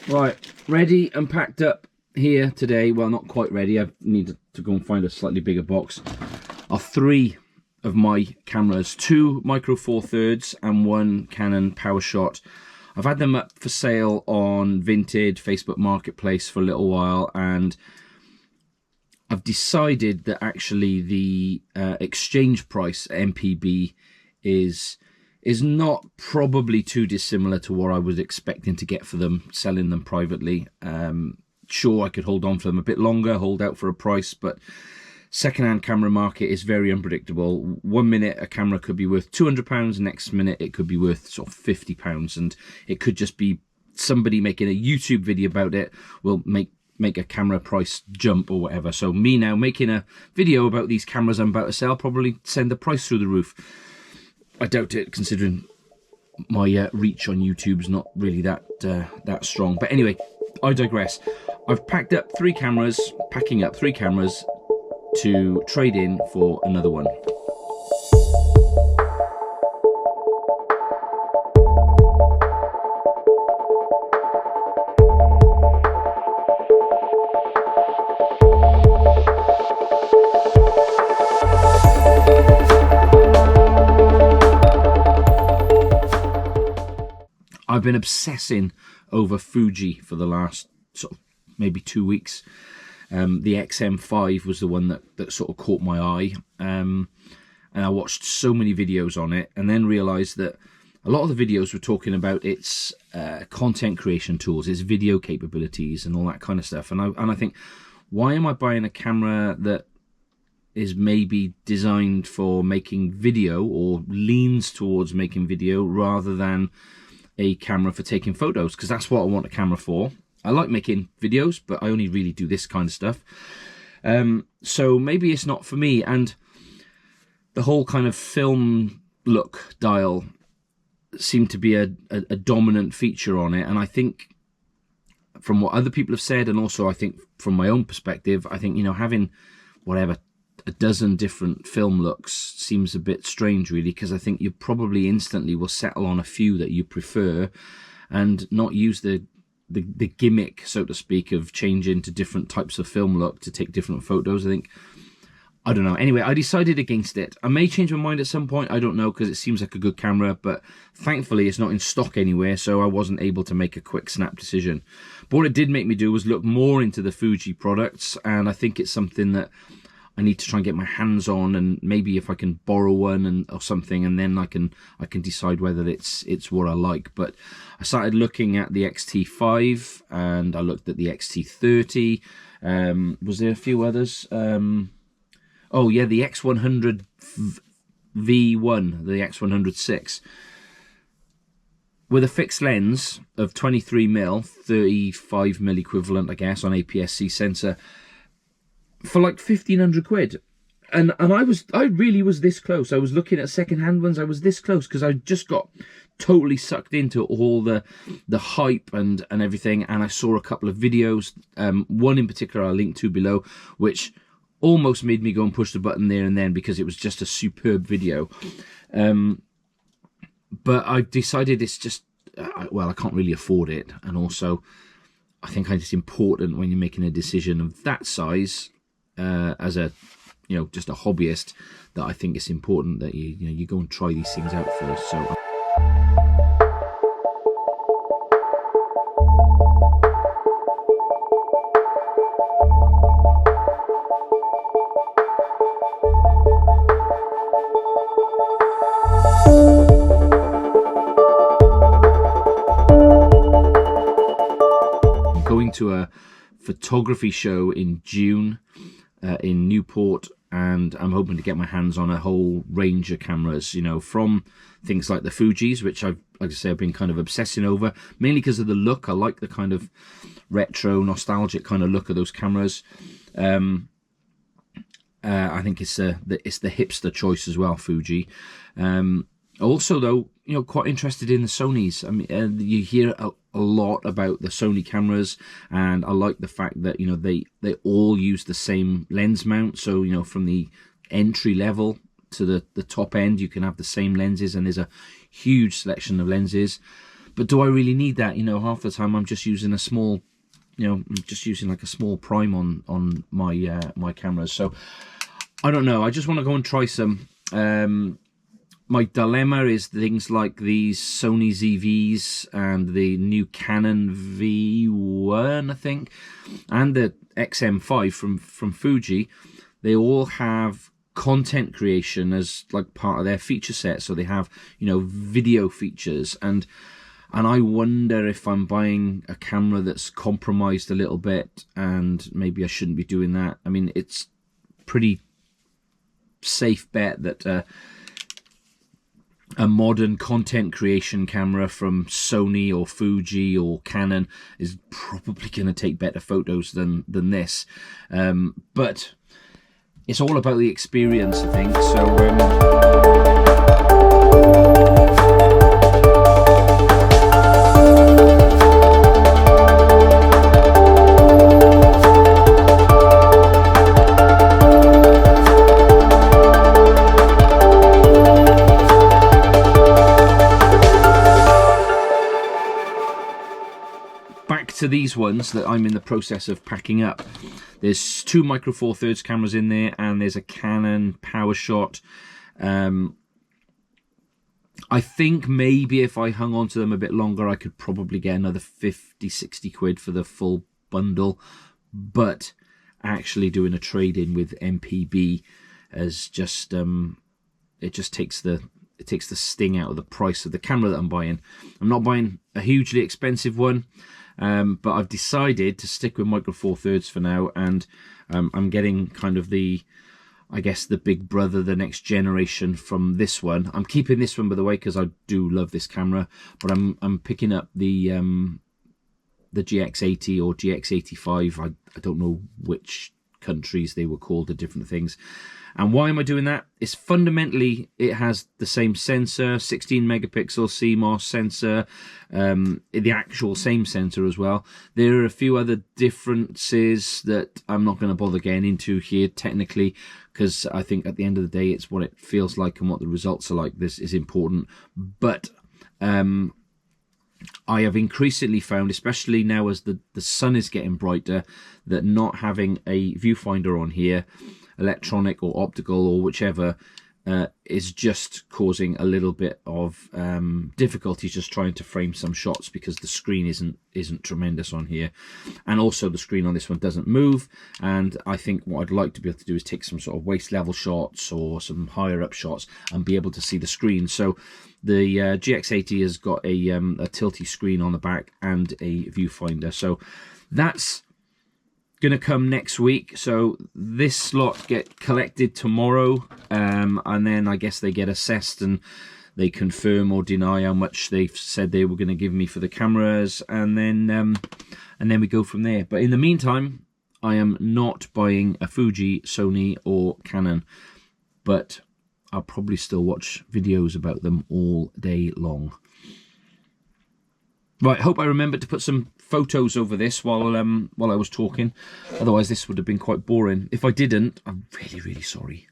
Right, ready and packed up here today. Well, not quite ready. I need to go and find a slightly bigger box. Are 3 of my cameras, 2 Micro Four Thirds and 1 Canon PowerShot. I've had them up for sale on Vinted, Facebook Marketplace for a little while, and I've decided that actually the exchange price MPB is not probably too dissimilar to what I was expecting to get for them, selling them privately. Sure, I could hold on for them a bit longer, hold out for a price, but second-hand camera market is very unpredictable. 1 minute a camera could be worth £200, next minute it could be worth sort of £50, and it could just be somebody making a YouTube video about it will make a camera price jump or whatever. So me now making a video about these cameras I'm about to sell probably send the price through the roof. I doubt it, considering my reach on YouTube's not really that strong. But anyway, I digress. I've packed up 3 cameras, packing up 3 cameras to trade in for another one. I've been obsessing over Fuji for the last sort of maybe 2 weeks. The XM5 was the one that sort of caught my eye, and I watched so many videos on it, and then realised that a lot of the videos were talking about its content creation tools, its video capabilities, and all that kind of stuff. And I think, why am I buying a camera that is maybe designed for making video or leans towards making video rather than a camera for taking photos? Because that's what I want a camera for. I like making videos, but I only really do this kind of stuff. So maybe it's not for me. And the whole kind of film look dial seemed to be a dominant feature on it. And I think from what other people have said, and also I think from my own perspective, I think, you know, having whatever, a dozen different film looks seems a bit strange, really, because I think you probably instantly will settle on a few that you prefer and not use the gimmick, so to speak, of changing to different types of film look to take different photos. I don't know. Anyway, I decided against it. I may change my mind at some point, I don't know, because it seems like a good camera, but thankfully it's not in stock anywhere, so I wasn't able to make a quick snap decision. But what it did make me do was look more into the Fuji products, and I think it's something that I need to try and get my hands on, and maybe if I can borrow one or something, and then I can decide whether it's what I like. But I started looking at the X-T5, and I looked at the X-T30. Was there a few others? Oh yeah, the X100 V1, the X100VI, with a fixed lens of 23mm, 35mm equivalent, I guess, on APS-C sensor, for like 1,500 quid. And I really was this close. I was looking at second-hand ones. I was this close because I just got totally sucked into all the hype and everything. And I saw a couple of videos, one in particular I'll link to below, which almost made me go and push the button there and then, because it was just a superb video. But I decided it's just, well, I can't really afford it. And also, I think it's important when you're making a decision of that size, as a, you know, just a hobbyist, that I think it's important that you go and try these things out first. So I'm going to a photography show in June in Newport, and I'm hoping to get my hands on a whole range of cameras, you know, from things like the Fujis, which I've been kind of obsessing over, mainly because of the look. I like the kind of retro, nostalgic kind of look of those cameras. I think it's the hipster choice as well, Fuji. Also, though, you know, quite interested in the Sonys. I mean, you hear a lot about the Sony cameras, and I like the fact that, you know, they all use the same lens mount. So, you know, from the entry level to the top end, you can have the same lenses, and there's a huge selection of lenses. but do I really need that? You know, half the time I'm just using a small, you know, just using like a small prime on my my cameras. So I don't know. I just want to go and try some. My dilemma is things like these Sony ZVs and the new Canon V1, I think, and the XM5 from Fuji. They all have content creation as like part of their feature set. So they have, you know, video features, and I wonder if I'm buying a camera that's compromised a little bit, and maybe I shouldn't be doing that. I mean, it's pretty safe bet that a modern content creation camera from Sony or Fuji or Canon is probably going to take better photos than this. But it's all about the experience, I think. So back to these ones that I'm in the process of packing up. There's two Micro Four Thirds cameras in there, and there's a Canon PowerShot. I think maybe if I hung on to them a bit longer, I could probably get another 50, 60 quid for the full bundle. But actually doing a trade-in with MPB is just it just takes the sting out of the price of the camera that I'm buying. I'm not buying a hugely expensive one. But I've decided to stick with Micro Four Thirds for now, and I'm getting kind of the, I guess, the big brother, the next generation from this one. I'm keeping this one, by the way, because I do love this camera, but I'm picking up the GX80 or GX85. I don't know which countries they were called, the different things. And why am I doing that? It's fundamentally, it has the same sensor, 16 megapixel CMOS sensor, the actual same sensor as well. There are a few other differences that I'm not going to bother getting into here technically, because I think at the end of the day, it's what it feels like and what the results are like. This is important. But I have increasingly found, especially now as the sun is getting brighter, that not having a viewfinder on here, electronic or optical or whichever, is just causing a little bit of difficulty just trying to frame some shots, because the screen isn't tremendous on here, and also the screen on this one doesn't move. And I think what I'd like to be able to do is take some sort of waist level shots or some higher up shots and be able to see the screen. So the GX80 has got a tilty screen on the back and a viewfinder, so that's going to come next week. So this slot get collected tomorrow, and then I guess they get assessed and they confirm or deny how much they've said they were going to give me for the cameras, and then we go from there. But in the meantime, I am not buying a Fuji, Sony or Canon, but I'll probably still watch videos about them all day long. Right, hope I remembered to put some photos over this while I was talking. Otherwise, this would have been quite boring. If I didn't, I'm really, really sorry.